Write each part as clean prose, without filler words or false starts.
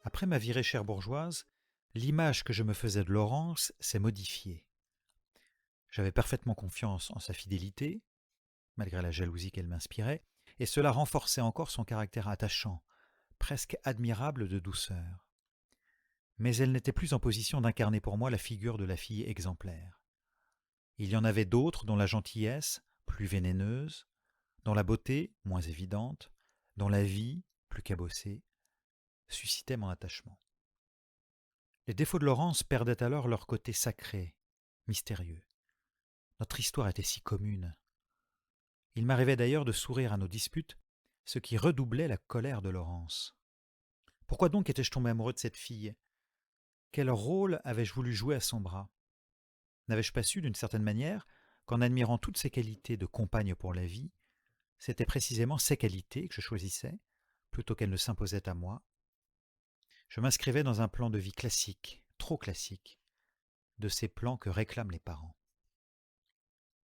Après ma virée cherbourgeoise, l'image que je me faisais de Laurence s'est modifiée. J'avais parfaitement confiance en sa fidélité, malgré la jalousie qu'elle m'inspirait, et cela renforçait encore son caractère attachant, presque admirable de douceur. Mais elle n'était plus en position d'incarner pour moi la figure de la fille exemplaire. Il y en avait d'autres dont la gentillesse, plus vénéneuse, dont la beauté, moins évidente, dont la vie, plus cabossée, suscitait mon attachement. Les défauts de Laurence perdaient alors leur côté sacré, mystérieux. Notre histoire était si commune. Il m'arrivait d'ailleurs de sourire à nos disputes, ce qui redoublait la colère de Laurence. Pourquoi donc étais-je tombé amoureux de cette fille? Quel rôle avais-je voulu jouer à son bras? N'avais-je pas su, d'une certaine manière, qu'en admirant toutes ses qualités de compagne pour la vie, c'était précisément ces qualités que je choisissais, plutôt qu'elles ne s'imposaient à moi? Je m'inscrivais dans un plan de vie classique, trop classique, de ces plans que réclament les parents.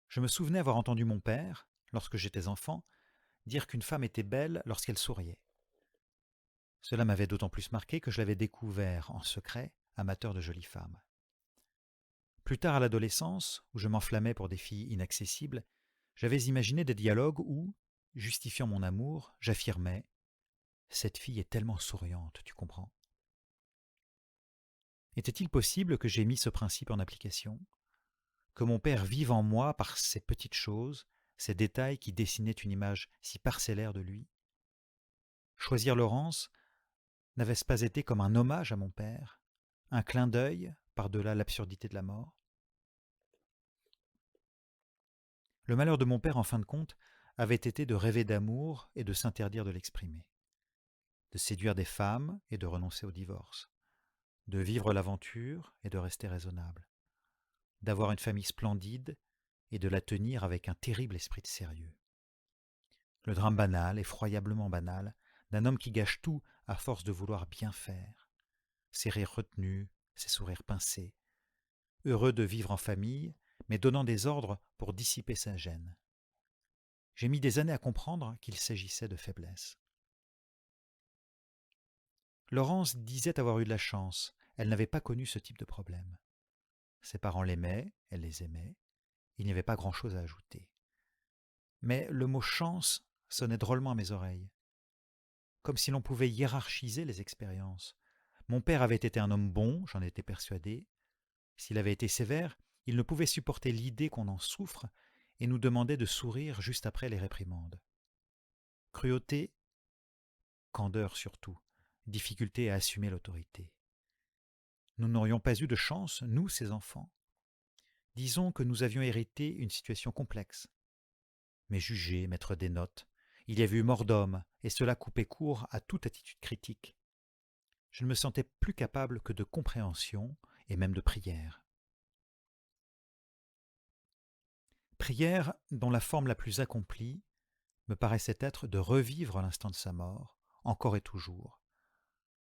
Je me souvenais avoir entendu mon père, lorsque j'étais enfant, dire qu'une femme était belle lorsqu'elle souriait. Cela m'avait d'autant plus marqué que je l'avais découvert, en secret, amateur de jolies femmes. Plus tard à l'adolescence, où je m'enflammais pour des filles inaccessibles, j'avais imaginé des dialogues où, justifiant mon amour, j'affirmais « Cette fille est tellement souriante, tu comprends ?» Était-il possible que j'aie mis ce principe en application? Que mon père vive en moi par ces petites choses, ces détails qui dessinaient une image si parcellaire de lui? Choisir Laurence, n'avait-ce pas été comme un hommage à mon père, un clin d'œil par-delà l'absurdité de la mort? Le malheur de mon père, en fin de compte, avait été de rêver d'amour et de s'interdire de l'exprimer, de séduire des femmes et de renoncer au divorce, de vivre l'aventure et de rester raisonnable, d'avoir une famille splendide et de la tenir avec un terrible esprit de sérieux. Le drame banal, effroyablement banal, d'un homme qui gâche tout à force de vouloir bien faire, ses rires retenus, ses sourires pincés, heureux de vivre en famille, mais donnant des ordres pour dissiper sa gêne. J'ai mis des années à comprendre qu'il s'agissait de faiblesse. Laurence disait avoir eu de la chance, elle n'avait pas connu ce type de problème. Ses parents l'aimaient, elle les aimait, il n'y avait pas grand-chose à ajouter. Mais le mot chance sonnait drôlement à mes oreilles, comme si l'on pouvait hiérarchiser les expériences. Mon père avait été un homme bon, j'en étais persuadé. S'il avait été sévère, il ne pouvait supporter l'idée qu'on en souffre et nous demandait de sourire juste après les réprimandes. Cruauté, candeur surtout, difficulté à assumer l'autorité. Nous n'aurions pas eu de chance, nous, ces enfants. Disons que nous avions hérité une situation complexe. Mais juger, mettre des notes, il y avait eu mort d'homme, et cela coupait court à toute attitude critique. Je ne me sentais plus capable que de compréhension et même de prière. Prière dont la forme la plus accomplie me paraissait être de revivre l'instant de sa mort, encore et toujours.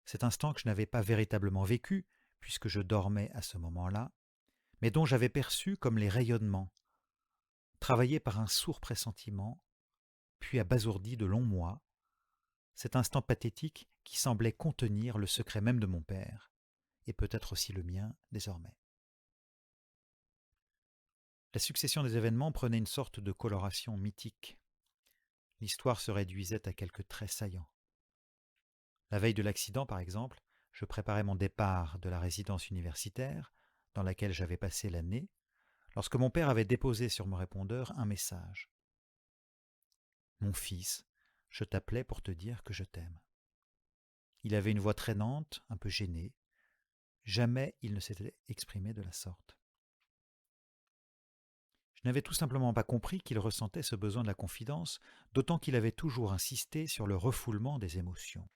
Cet instant que je n'avais pas véritablement vécu, puisque je dormais à ce moment-là, mais dont j'avais perçu comme les rayonnements, travaillés par un sourd pressentiment, puis abasourdi de longs mois, cet instant pathétique qui semblait contenir le secret même de mon père, et peut-être aussi le mien désormais. La succession des événements prenait une sorte de coloration mythique. L'histoire se réduisait à quelques traits saillants. La veille de l'accident, par exemple, je préparais mon départ de la résidence universitaire, dans laquelle j'avais passé l'année, lorsque mon père avait déposé sur mon répondeur un message. Mon fils, je t'appelais pour te dire que je t'aime. Il avait une voix traînante, un peu gênée. Jamais il ne s'était exprimé de la sorte. Je n'avais tout simplement pas compris qu'il ressentait ce besoin de la confidence, d'autant qu'il avait toujours insisté sur le refoulement des émotions.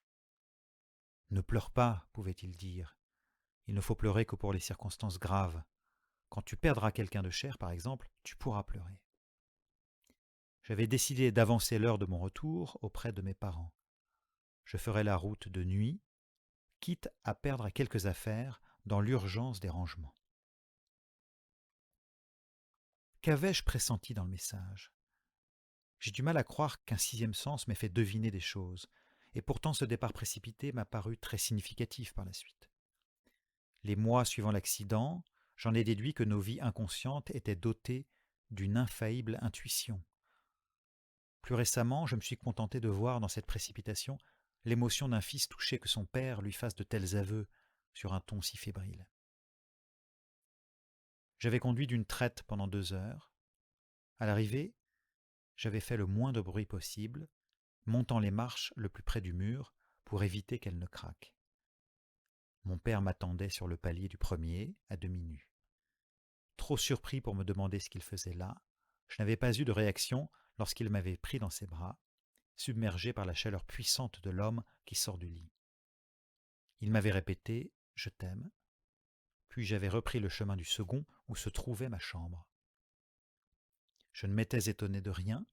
Ne pleure pas, pouvait-il dire. Il ne faut pleurer que pour les circonstances graves. Quand tu perdras quelqu'un de cher, par exemple, tu pourras pleurer. J'avais décidé d'avancer l'heure de mon retour auprès de mes parents. Je ferais la route de nuit, quitte à perdre quelques affaires dans l'urgence des rangements. Qu'avais-je pressenti dans le message? J'ai du mal à croire qu'un sixième sens m'ait fait deviner des choses, et pourtant ce départ précipité m'a paru très significatif par la suite. Les mois suivant l'accident, j'en ai déduit que nos vies inconscientes étaient dotées d'une infaillible intuition. Plus récemment, je me suis contenté de voir dans cette précipitation l'émotion d'un fils touché que son père lui fasse de tels aveux sur un ton si fébrile. J'avais conduit d'une traite pendant 2 heures. À l'arrivée, j'avais fait le moins de bruit possible, montant les marches le plus près du mur pour éviter qu'elles ne craquent. Mon père m'attendait sur le palier du premier, à demi nu. Trop surpris pour me demander ce qu'il faisait là, je n'avais pas eu de réaction lorsqu'il m'avait pris dans ses bras, submergé par la chaleur puissante de l'homme qui sort du lit. Il m'avait répété « Je t'aime », puis j'avais repris le chemin du second où se trouvait ma chambre. Je ne m'étais étonné de rien,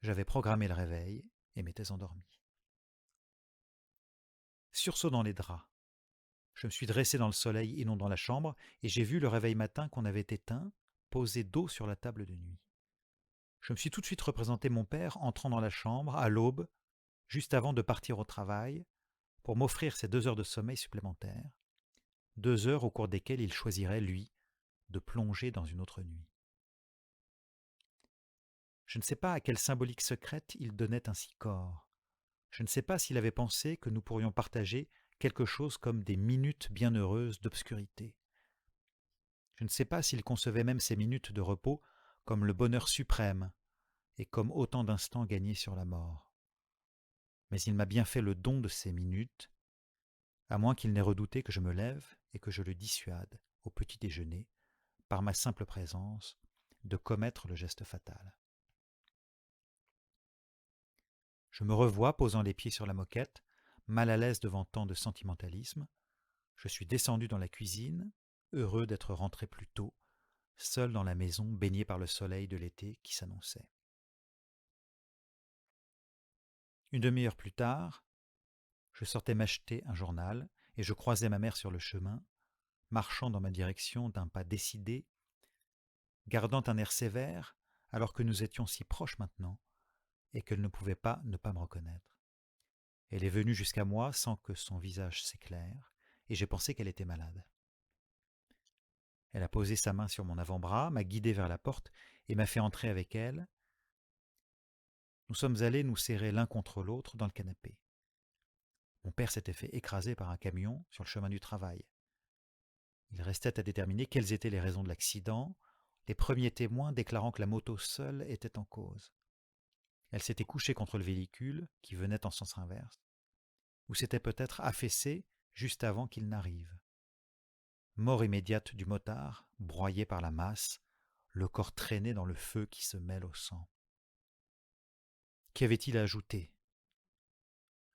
j'avais programmé le réveil et m'étais endormi. Sursaut dans les draps. Je me suis dressé dans le soleil inondant la chambre et j'ai vu le réveil matin qu'on avait éteint, posé d'eau sur la table de nuit. Je me suis tout de suite représenté mon père entrant dans la chambre à l'aube, juste avant de partir au travail, pour m'offrir ces 2 heures de sommeil supplémentaires, 2 heures au cours desquelles il choisirait, lui, de plonger dans une autre nuit. Je ne sais pas à quelle symbolique secrète il donnait ainsi corps. Je ne sais pas s'il avait pensé que nous pourrions partager quelque chose comme des minutes bienheureuses d'obscurité. Je ne sais pas s'il concevait même ces minutes de repos comme le bonheur suprême et comme autant d'instants gagnés sur la mort. Mais il m'a bien fait le don de ces minutes, à moins qu'il n'ait redouté que je me lève et que je le dissuade, au petit déjeuner, par ma simple présence, de commettre le geste fatal. Je me revois posant les pieds sur la moquette, mal à l'aise devant tant de sentimentalisme. Je suis descendu dans la cuisine, heureux d'être rentré plus tôt, seul dans la maison baigné par le soleil de l'été qui s'annonçait. Une demi-heure plus tard, je sortais m'acheter un journal et je croisais ma mère sur le chemin, marchant dans ma direction d'un pas décidé, gardant un air sévère alors que nous étions si proches maintenant et qu'elle ne pouvait pas ne pas me reconnaître. Elle est venue jusqu'à moi sans que son visage s'éclaire et j'ai pensé qu'elle était malade. Elle a posé sa main sur mon avant-bras, m'a guidé vers la porte et m'a fait entrer avec elle. Nous sommes allés nous serrer l'un contre l'autre dans le canapé. Mon père s'était fait écraser par un camion sur le chemin du travail. Il restait à déterminer quelles étaient les raisons de l'accident, les premiers témoins déclarant que la moto seule était en cause. Elle s'était couchée contre le véhicule, qui venait en sens inverse, ou s'était peut-être affaissée juste avant qu'il n'arrive. Mort immédiate du motard, broyé par la masse, le corps traîné dans le feu qui se mêle au sang. Qu'avait-il ajouté?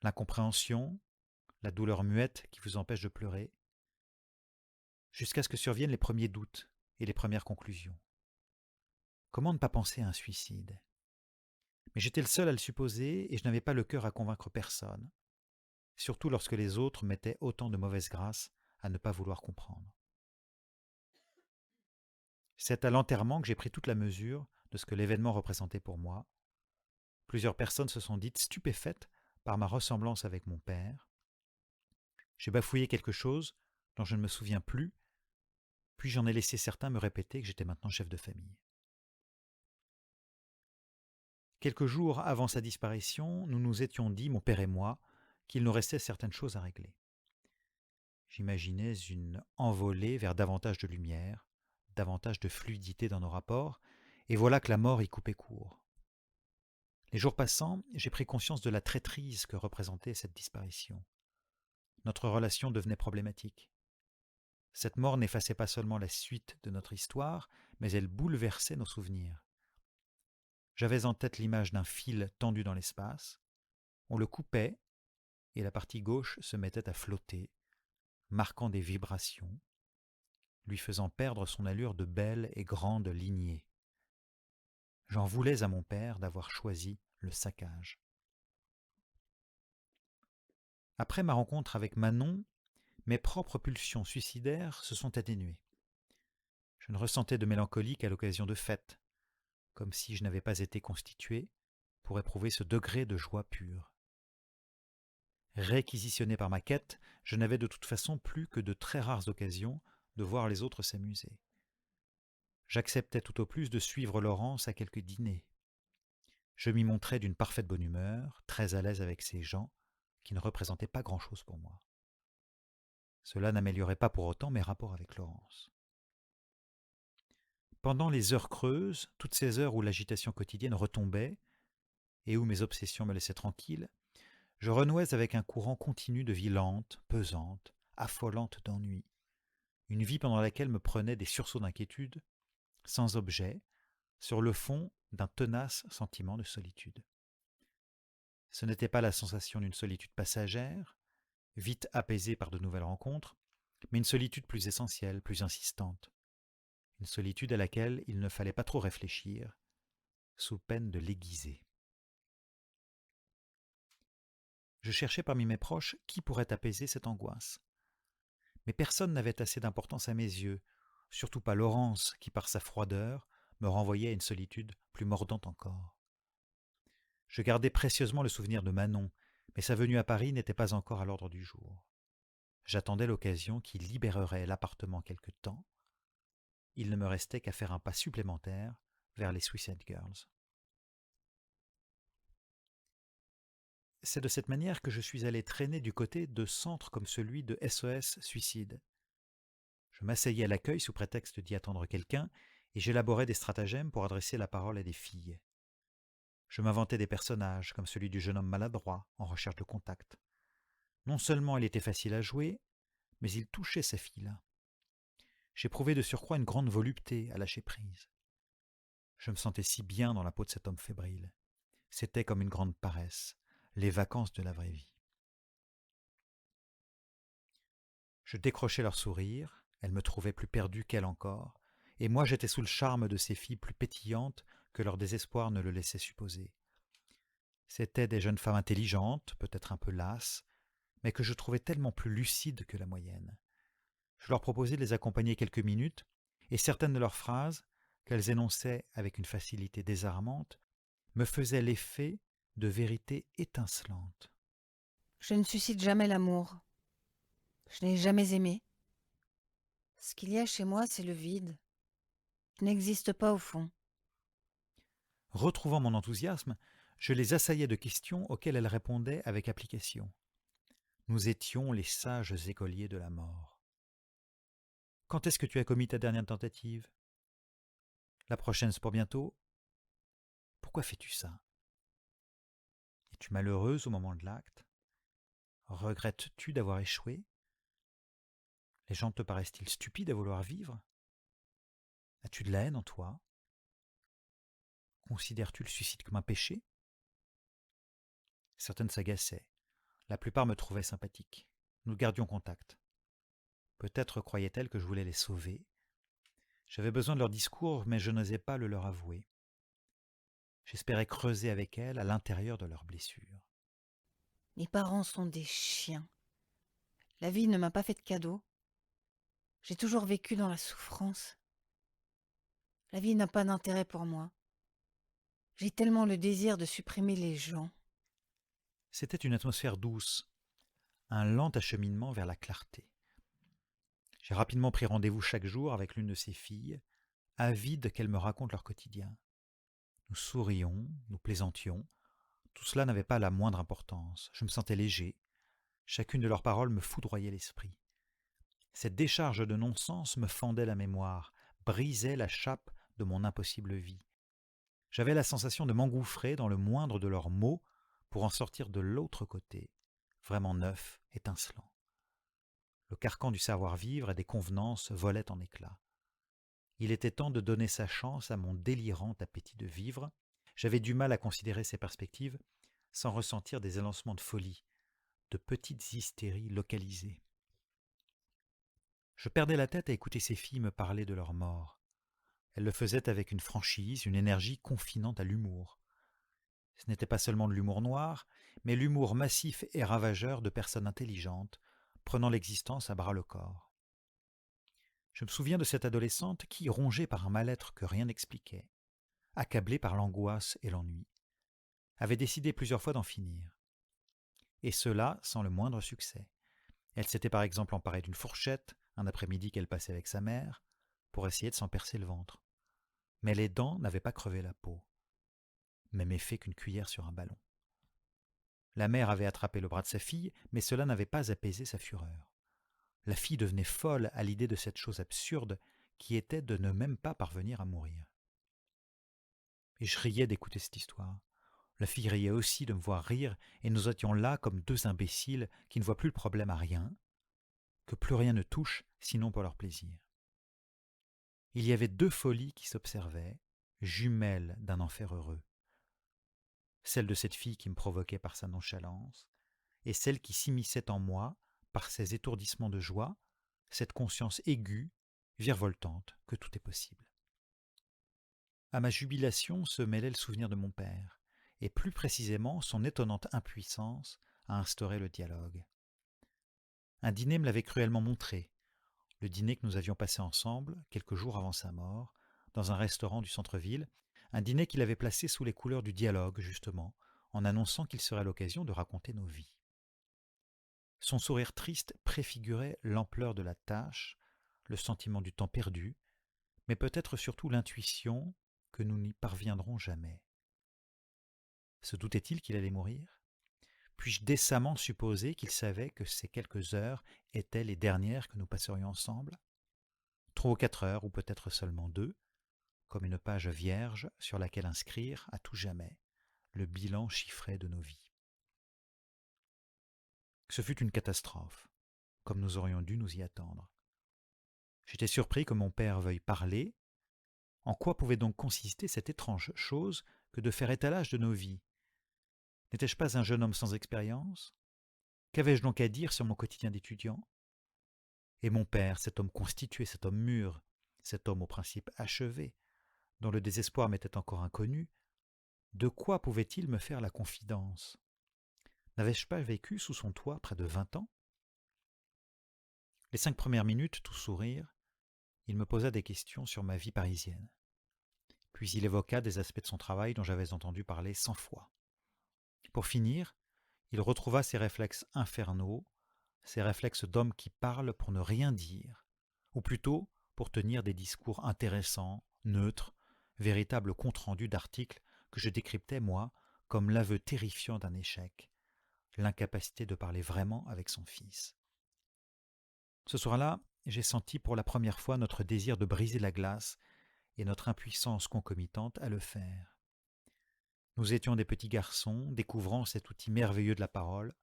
L'incompréhension, la douleur muette qui vous empêche de pleurer, jusqu'à ce que surviennent les premiers doutes et les premières conclusions. Comment ne pas penser à un suicide? Mais j'étais le seul à le supposer et je n'avais pas le cœur à convaincre personne, surtout lorsque les autres mettaient autant de mauvaise grâce à ne pas vouloir comprendre. C'est à l'enterrement que j'ai pris toute la mesure de ce que l'événement représentait pour moi. Plusieurs personnes se sont dites stupéfaites par ma ressemblance avec mon père. J'ai bafouillé quelque chose dont je ne me souviens plus, puis j'en ai laissé certains me répéter que j'étais maintenant chef de famille. Quelques jours avant sa disparition, nous nous étions dit, mon père et moi, qu'il nous restait certaines choses à régler. J'imaginais une envolée vers davantage de lumière, davantage de fluidité dans nos rapports, et voilà que la mort y coupait court. Les jours passant, j'ai pris conscience de la traîtrise que représentait cette disparition. Notre relation devenait problématique. Cette mort n'effaçait pas seulement la suite de notre histoire, mais elle bouleversait nos souvenirs. J'avais en tête l'image d'un fil tendu dans l'espace. On le coupait et la partie gauche se mettait à flotter, marquant des vibrations, lui faisant perdre son allure de belle et grande lignée. J'en voulais à mon père d'avoir choisi le saccage. Après ma rencontre avec Manon, mes propres pulsions suicidaires se sont atténuées. Je ne ressentais de mélancolie qu'à l'occasion de fêtes, comme si je n'avais pas été constitué pour éprouver ce degré de joie pure. Réquisitionné par ma quête, je n'avais de toute façon plus que de très rares occasions de voir les autres s'amuser. J'acceptais tout au plus de suivre Laurence à quelques dîners. Je m'y montrais d'une parfaite bonne humeur, très à l'aise avec ces gens qui ne représentaient pas grand-chose pour moi. Cela n'améliorait pas pour autant mes rapports avec Laurence. Pendant les heures creuses, toutes ces heures où l'agitation quotidienne retombait et où mes obsessions me laissaient tranquille, je renouais avec un courant continu de vie lente, pesante, affolante d'ennui. Une vie pendant laquelle me prenaient des sursauts d'inquiétude, sans objet, sur le fond d'un tenace sentiment de solitude. Ce n'était pas la sensation d'une solitude passagère, vite apaisée par de nouvelles rencontres, mais une solitude plus essentielle, plus insistante. Une solitude à laquelle il ne fallait pas trop réfléchir, sous peine de l'aiguiser. Je cherchais parmi mes proches qui pourrait apaiser cette angoisse. Mais personne n'avait assez d'importance à mes yeux, surtout pas Laurence, qui par sa froideur me renvoyait à une solitude plus mordante encore. Je gardais précieusement le souvenir de Manon, mais sa venue à Paris n'était pas encore à l'ordre du jour. J'attendais l'occasion qui libérerait l'appartement quelque temps. Il ne me restait qu'à faire un pas supplémentaire vers les Suicide Girls. C'est de cette manière que je suis allé traîner du côté de centres comme celui de SOS Suicide. Je m'asseyais à l'accueil sous prétexte d'y attendre quelqu'un et j'élaborais des stratagèmes pour adresser la parole à des filles. Je m'inventais des personnages comme celui du jeune homme maladroit en recherche de contact. Non seulement il était facile à jouer, mais il touchait ces filles-là. J'éprouvais de surcroît une grande volupté à lâcher prise. Je me sentais si bien dans la peau de cet homme fébrile. C'était comme une grande paresse, les vacances de la vraie vie. Je décrochais leur sourire, elles me trouvaient plus perdu qu'elles encore, et moi j'étais sous le charme de ces filles plus pétillantes que leur désespoir ne le laissait supposer. C'étaient des jeunes femmes intelligentes, peut-être un peu lasses, mais que je trouvais tellement plus lucides que la moyenne. Je leur proposais de les accompagner quelques minutes, et certaines de leurs phrases, qu'elles énonçaient avec une facilité désarmante, me faisaient l'effet de vérités étincelantes. Je ne suscite jamais l'amour. Je n'ai jamais aimé. Ce qu'il y a chez moi, c'est le vide. Je n'existe pas au fond. Retrouvant mon enthousiasme, je les assaillais de questions auxquelles elles répondaient avec application. Nous étions les sages écoliers de la mort. Quand est-ce que tu as commis ta dernière tentative? La prochaine, c'est pour bientôt? Pourquoi fais-tu ça? Es-tu malheureuse au moment de l'acte? Regrettes-tu d'avoir échoué? Les gens te paraissent-ils stupides à vouloir vivre? As-tu de la haine en toi? Considères-tu le suicide comme un péché? Certaines s'agaçaient. La plupart me trouvaient sympathique. Nous gardions contact. Peut-être croyaient-elles que je voulais les sauver. J'avais besoin de leur discours, mais je n'osais pas le leur avouer. J'espérais creuser avec elles à l'intérieur de leurs blessures. Mes parents sont des chiens. La vie ne m'a pas fait de cadeau. J'ai toujours vécu dans la souffrance. La vie n'a pas d'intérêt pour moi. J'ai tellement le désir de supprimer les gens. C'était une atmosphère douce, un lent acheminement vers la clarté. J'ai rapidement pris rendez-vous chaque jour avec l'une de ces filles, avide qu'elles me racontent leur quotidien. Nous sourions, nous plaisantions. Tout cela n'avait pas la moindre importance. Je me sentais léger. Chacune de leurs paroles me foudroyait l'esprit. Cette décharge de non-sens me fendait la mémoire, brisait la chape de mon impossible vie. J'avais la sensation de m'engouffrer dans le moindre de leurs mots pour en sortir de l'autre côté, vraiment neuf, étincelant. Le carcan du savoir-vivre et des convenances volait en éclats. Il était temps de donner sa chance à mon délirant appétit de vivre. J'avais du mal à considérer ces perspectives sans ressentir des élancements de folie, de petites hystéries localisées. Je perdais la tête à écouter ces filles me parler de leur mort. Elles le faisaient avec une franchise, une énergie confinante à l'humour. Ce n'était pas seulement de l'humour noir, mais l'humour massif et ravageur de personnes intelligentes, prenant l'existence à bras-le-corps. Je me souviens de cette adolescente qui, rongée par un mal-être que rien n'expliquait, accablée par l'angoisse et l'ennui, avait décidé plusieurs fois d'en finir. et cela sans le moindre succès. Elle s'était par exemple emparée d'une fourchette, un après-midi qu'elle passait avec sa mère, pour essayer de s'en percer le ventre. Mais les dents n'avaient pas crevé la peau. Même effet qu'une cuillère sur un ballon. La mère avait attrapé le bras de sa fille, mais cela n'avait pas apaisé sa fureur. La fille devenait folle à l'idée de cette chose absurde qui était de ne même pas parvenir à mourir. Et je riais d'écouter cette histoire. La fille riait aussi de me voir rire, et nous étions là comme deux imbéciles qui ne voient plus le problème à rien, que plus rien ne touche sinon pour leur plaisir. Il y avait deux folies qui s'observaient, jumelles d'un enfer heureux. Celle de cette fille qui me provoquait par sa nonchalance, et celle qui s'immisçait en moi par ses étourdissements de joie, cette conscience aiguë, virevoltante, que tout est possible. À ma jubilation se mêlait le souvenir de mon père, et plus précisément son étonnante impuissance à instaurer le dialogue. Un dîner me l'avait cruellement montré, le dîner que nous avions passé ensemble, quelques jours avant sa mort, dans un restaurant du centre-ville, un dîner qu'il avait placé sous les couleurs du dialogue, justement, en annonçant qu'il serait l'occasion de raconter nos vies. Son sourire triste préfigurait l'ampleur de la tâche, le sentiment du temps perdu, mais peut-être surtout l'intuition que nous n'y parviendrons jamais. Se doutait-il qu'il allait mourir ? Puis-je décemment supposer qu'il savait que ces quelques heures étaient les dernières que nous passerions ensemble ? 3 ou 4 heures, ou peut-être seulement 2, comme une page vierge sur laquelle inscrire, à tout jamais, le bilan chiffré de nos vies. Ce fut une catastrophe, comme nous aurions dû nous y attendre. J'étais surpris que mon père veuille parler. En quoi pouvait donc consister cette étrange chose que de faire étalage de nos vies ? N'étais-je pas un jeune homme sans expérience ? Qu'avais-je donc à dire sur mon quotidien d'étudiant ? Et mon père, cet homme constitué, cet homme mûr, cet homme au principe achevé, dont le désespoir m'était encore inconnu, de quoi pouvait-il me faire la confidence ? N'avais-je pas vécu sous son toit près de 20 ans ? Les 5 premières minutes, tout sourire, il me posa des questions sur ma vie parisienne. Puis il évoqua des aspects de son travail dont j'avais entendu parler 100 fois. Pour finir, il retrouva ses réflexes infernaux, ces réflexes d'homme qui parle pour ne rien dire, ou plutôt pour tenir des discours intéressants, neutres, véritables comptes-rendus d'articles que je décryptais, moi, comme l'aveu terrifiant d'un échec, l'incapacité de parler vraiment avec son fils. Ce soir-là, j'ai senti pour la première fois notre désir de briser la glace et notre impuissance concomitante à le faire. Nous étions des petits garçons, découvrant cet outil merveilleux de la parole,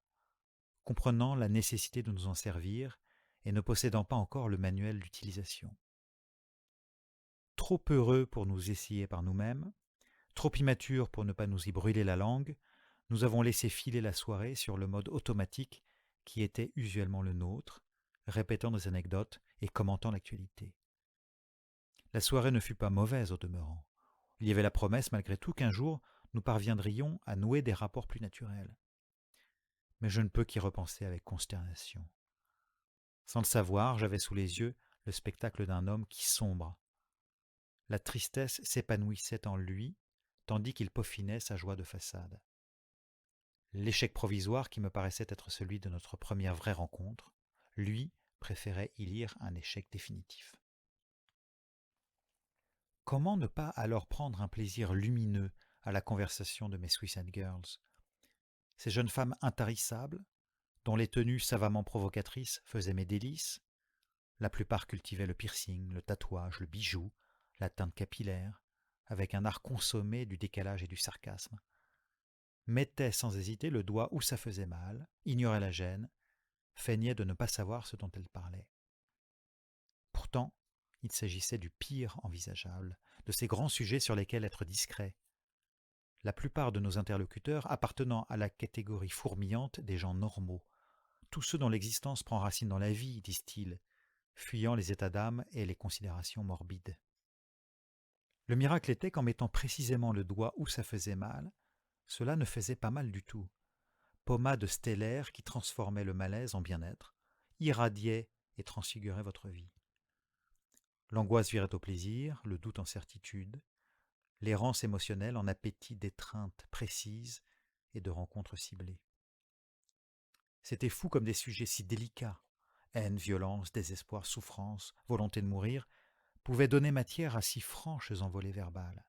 comprenant la nécessité de nous en servir et ne possédant pas encore le manuel d'utilisation. Trop heureux pour nous essayer par nous-mêmes, trop immatures pour ne pas nous y brûler la langue, nous avons laissé filer la soirée sur le mode automatique qui était usuellement le nôtre, répétant des anecdotes et commentant l'actualité. La soirée ne fut pas mauvaise au demeurant. Il y avait la promesse malgré tout qu'un jour nous parviendrions à nouer des rapports plus naturels. Mais je ne peux qu'y repenser avec consternation. Sans le savoir, j'avais sous les yeux le spectacle d'un homme qui sombre. La tristesse s'épanouissait en lui, tandis qu'il peaufinait sa joie de façade. L'échec provisoire qui me paraissait être celui de notre première vraie rencontre, lui préférait y lire un échec définitif. Comment ne pas alors prendre un plaisir lumineux à la conversation de mes Suicide Girls ? Ces jeunes femmes intarissables, dont les tenues savamment provocatrices faisaient mes délices, la plupart cultivaient le piercing, le tatouage, le bijou, la teinte capillaire, avec un art consommé du décalage et du sarcasme, mettaient sans hésiter le doigt où ça faisait mal, ignoraient la gêne, feignaient de ne pas savoir ce dont elles parlaient. Pourtant, il s'agissait du pire envisageable, de ces grands sujets sur lesquels être discret. La plupart de nos interlocuteurs appartenant à la catégorie fourmillante des gens normaux, tous ceux dont l'existence prend racine dans la vie, disent-ils, fuyant les états d'âme et les considérations morbides. Le miracle était qu'en mettant précisément le doigt où ça faisait mal, cela ne faisait pas mal du tout. Pommade stellaire qui transformait le malaise en bien-être, irradiait et transfigurait votre vie. L'angoisse virait au plaisir, le doute en certitude, l'errance émotionnelle en appétit d'étreintes précises et de rencontres ciblées. C'était fou comme des sujets si délicats. Haine, violence, désespoir, souffrance, volonté de mourir, pouvaient donner matière à si franches envolées verbales.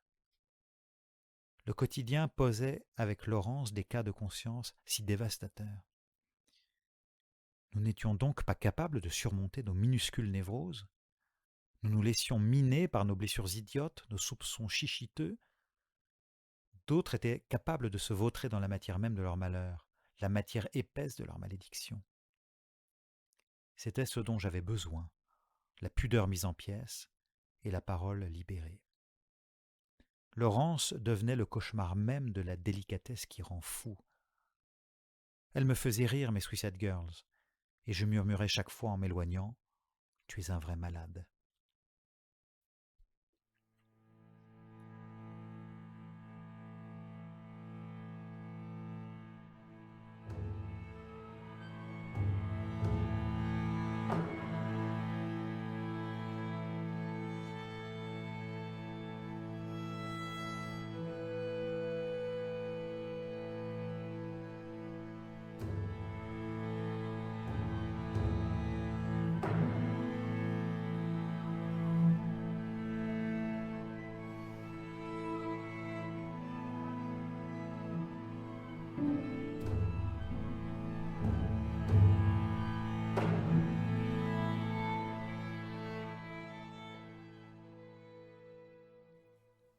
Le quotidien posait avec Laurence des cas de conscience si dévastateurs. Nous n'étions donc pas capables de surmonter nos minuscules névroses. Nous nous laissions miner par nos blessures idiotes, nos soupçons chichiteux. D'autres étaient capables de se vautrer dans la matière même de leur malheur, la matière épaisse de leur malédiction. C'était ce dont j'avais besoin, la pudeur mise en pièces et la parole libérée. Laurence devenait le cauchemar même de la délicatesse qui rend fou. Elle me faisait rire, mes Suicide Girls, et je murmurais chaque fois en m'éloignant « Tu es un vrai malade ».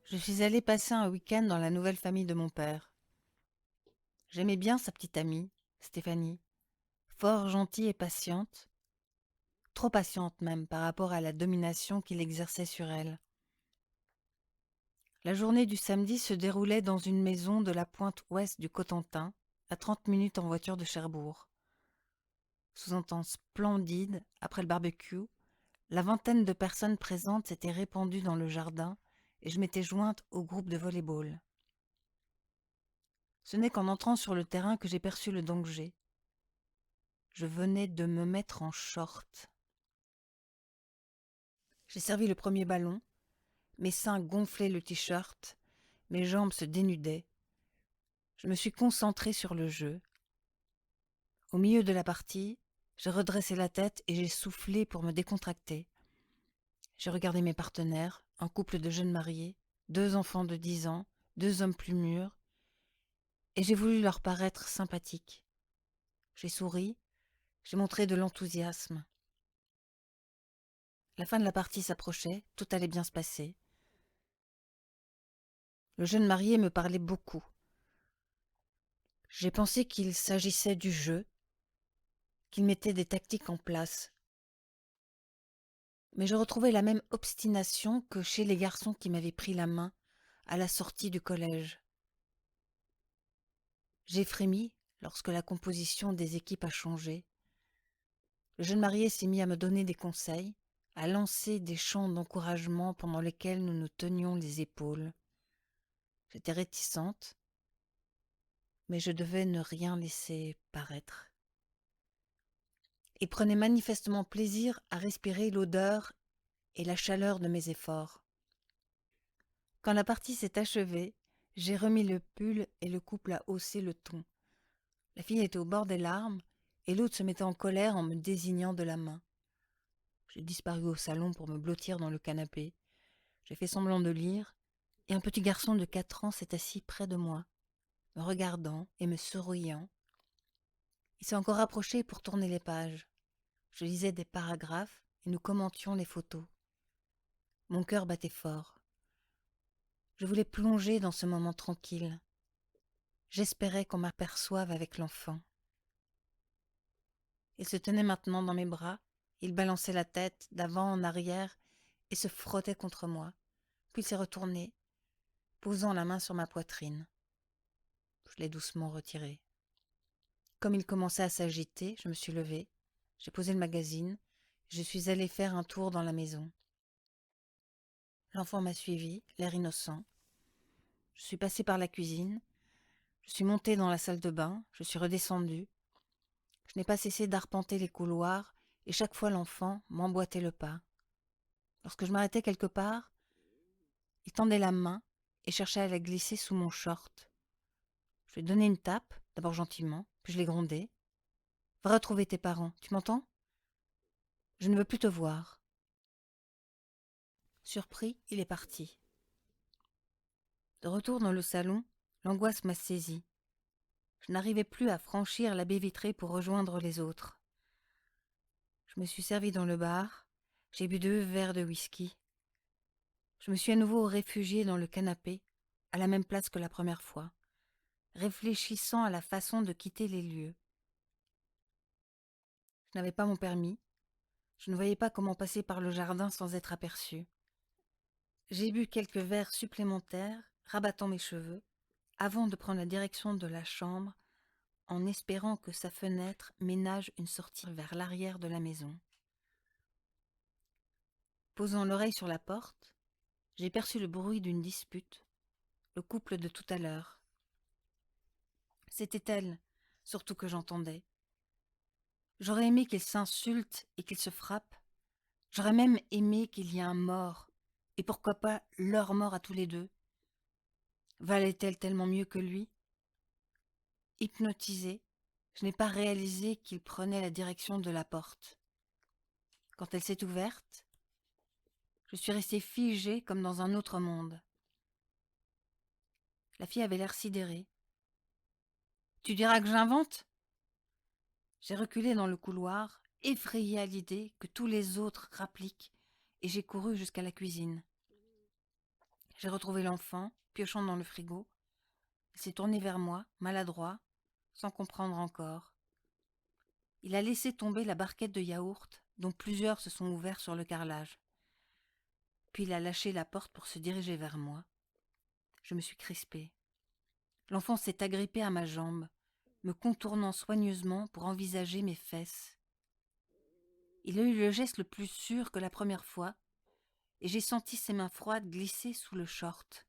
Je suis allée passer un week-end dans la nouvelle famille de mon père. J'aimais bien sa petite amie, Stéphanie, fort gentille et patiente, trop patiente même par rapport à la domination qu'il exerçait sur elle. La journée du samedi se déroulait dans une maison de la pointe ouest du Cotentin, à 30 minutes en voiture de Cherbourg. Sous un temps splendide, après le barbecue, la vingtaine de personnes présentes s'étaient répandues dans le jardin et je m'étais jointe au groupe de volley-ball. Ce n'est qu'en entrant sur le terrain que j'ai perçu le danger. Je venais de me mettre en short. J'ai servi le premier ballon, mes seins gonflaient le t-shirt, mes jambes se dénudaient. Je me suis concentrée sur le jeu. Au milieu de la partie, j'ai redressé la tête et j'ai soufflé pour me décontracter. J'ai regardé mes partenaires, un couple de jeunes mariés, 2 enfants de 10 ans, 2 hommes plus mûrs, et j'ai voulu leur paraître sympathique. J'ai souri, j'ai montré de l'enthousiasme. La fin de la partie s'approchait, tout allait bien se passer. Le jeune marié me parlait beaucoup. J'ai pensé qu'il s'agissait du jeu, qu'il mettait des tactiques en place. Mais je retrouvais la même obstination que chez les garçons qui m'avaient pris la main à la sortie du collège. J'ai frémi lorsque la composition des équipes a changé. Le jeune marié s'est mis à me donner des conseils, à lancer des chants d'encouragement pendant lesquels nous nous tenions les épaules. J'étais réticente, mais je devais ne rien laisser paraître. Il prenait manifestement plaisir à respirer l'odeur et la chaleur de mes efforts. Quand la partie s'est achevée, j'ai remis le pull et le couple a haussé le ton. La fille était au bord des larmes et l'autre se mettait en colère en me désignant de la main. J'ai disparu au salon pour me blottir dans le canapé. J'ai fait semblant de lire et un petit garçon de 4 ans s'est assis près de moi, me regardant et me souriant. Il s'est encore approché pour tourner les pages. Je lisais des paragraphes et nous commentions les photos. Mon cœur battait fort. Je voulais plonger dans ce moment tranquille. J'espérais qu'on m'aperçoive avec l'enfant. Il se tenait maintenant dans mes bras, il balançait la tête d'avant en arrière et se frottait contre moi, puis s'est retourné, posant la main sur ma poitrine. Je l'ai doucement retiré. Comme il commençait à s'agiter, je me suis levée, j'ai posé le magazine, je suis allée faire un tour dans la maison. L'enfant m'a suivi, l'air innocent. Je suis passée par la cuisine, je suis montée dans la salle de bain, je suis redescendue. Je n'ai pas cessé d'arpenter les couloirs et chaque fois l'enfant m'emboîtait le pas. Lorsque je m'arrêtais quelque part, il tendait la main et cherchait à la glisser sous mon short. Je lui ai donné une tape, d'abord gentiment, puis je l'ai grondé. Va retrouver tes parents, tu m'entends? Je ne veux plus te voir. » Surpris, il est parti. De retour dans le salon, l'angoisse m'a saisie. Je n'arrivais plus à franchir la baie vitrée pour rejoindre les autres. Je me suis servi dans le bar, j'ai bu 2 verres de whisky. Je me suis à nouveau réfugiée dans le canapé, à la même place que la première fois, réfléchissant à la façon de quitter les lieux. Je n'avais pas mon permis, je ne voyais pas comment passer par le jardin sans être aperçue. J'ai bu quelques verres supplémentaires, rabattant mes cheveux, avant de prendre la direction de la chambre, en espérant que sa fenêtre ménage une sortie vers l'arrière de la maison. Posant l'oreille sur la porte, j'ai perçu le bruit d'une dispute, le couple de tout à l'heure. C'était elle, surtout que j'entendais. J'aurais aimé qu'ils s'insultent et qu'ils se frappent. J'aurais même aimé qu'il y ait un mort, et pourquoi pas leur mort à tous les deux. Valait-elle tellement mieux que lui? Hypnotisée, je n'ai pas réalisé qu'il prenait la direction de la porte. Quand elle s'est ouverte, je suis restée figée comme dans un autre monde. La fille avait l'air sidérée. « Tu diras que j'invente ?» J'ai reculé dans le couloir, effrayée à l'idée que tous les autres rappliquent, et j'ai couru jusqu'à la cuisine. J'ai retrouvé l'enfant, piochant dans le frigo. Il s'est tourné vers moi, maladroit, sans comprendre encore. Il a laissé tomber la barquette de yaourt, dont plusieurs se sont ouverts sur le carrelage. Puis il a lâché la porte pour se diriger vers moi. Je me suis crispée. L'enfant s'est agrippé à ma jambe, me contournant soigneusement pour envisager mes fesses. Il a eu le geste le plus sûr que la première fois, et j'ai senti ses mains froides glisser sous le short.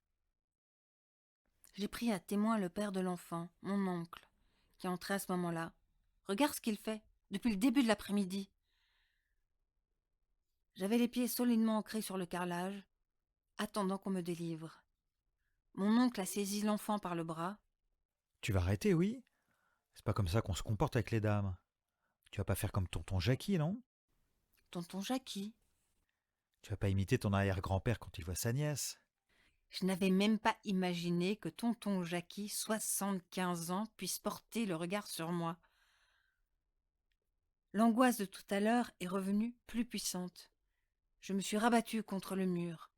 J'ai pris à témoin le père de l'enfant, mon oncle, qui est entré à ce moment-là. « Regarde ce qu'il fait, depuis le début de l'après-midi. » J'avais les pieds solidement ancrés sur le carrelage, attendant qu'on me délivre. Mon oncle a saisi l'enfant par le bras. « Tu vas arrêter, oui? C'est pas comme ça qu'on se comporte avec les dames. Tu vas pas faire comme tonton Jackie, non? » »« Tonton Jackie. » »« Tu vas pas imiter ton arrière-grand-père quand il voit sa nièce. » »« Je n'avais même pas imaginé que tonton Jackie, 75 ans, puisse porter le regard sur moi. L'angoisse de tout à l'heure est revenue plus puissante. Je me suis rabattue contre le mur,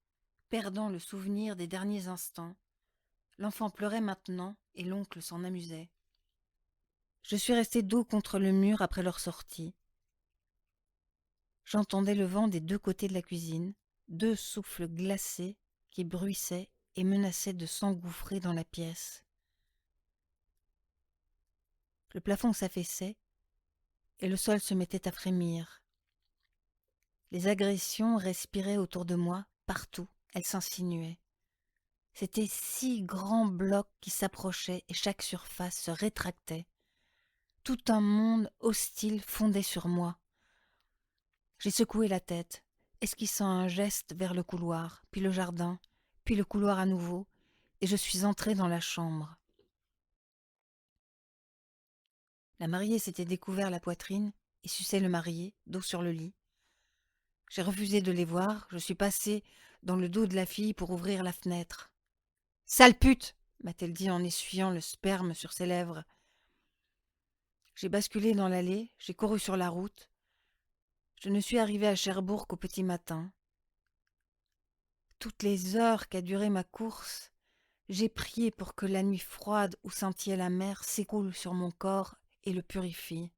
perdant le souvenir des derniers instants. L'enfant pleurait maintenant et l'oncle s'en amusait. Je suis restée dos contre le mur après leur sortie. J'entendais le vent des 2 côtés de la cuisine, 2 souffles glacés qui bruissaient et menaçaient de s'engouffrer dans la pièce. Le plafond s'affaissait et le sol se mettait à frémir. Les agressions respiraient autour de moi, partout, elles s'insinuaient. C'étaient 6 grands blocs qui s'approchaient et chaque surface se rétractait. Tout un monde hostile fondait sur moi. J'ai secoué la tête, esquissant un geste vers le couloir, puis le jardin, puis le couloir à nouveau, et je suis entrée dans la chambre. La mariée s'était découvert la poitrine et suçait le marié, dos sur le lit. J'ai refusé de les voir, je suis passée dans le dos de la fille pour ouvrir la fenêtre. « Sale pute !» m'a-t-elle dit en essuyant le sperme sur ses lèvres. J'ai basculé dans l'allée, j'ai couru sur la route. Je ne suis arrivée à Cherbourg qu'au petit matin. Toutes les heures qu'a duré ma course, j'ai prié pour que la nuit froide où scintillait la mer s'écoule sur mon corps et le purifie.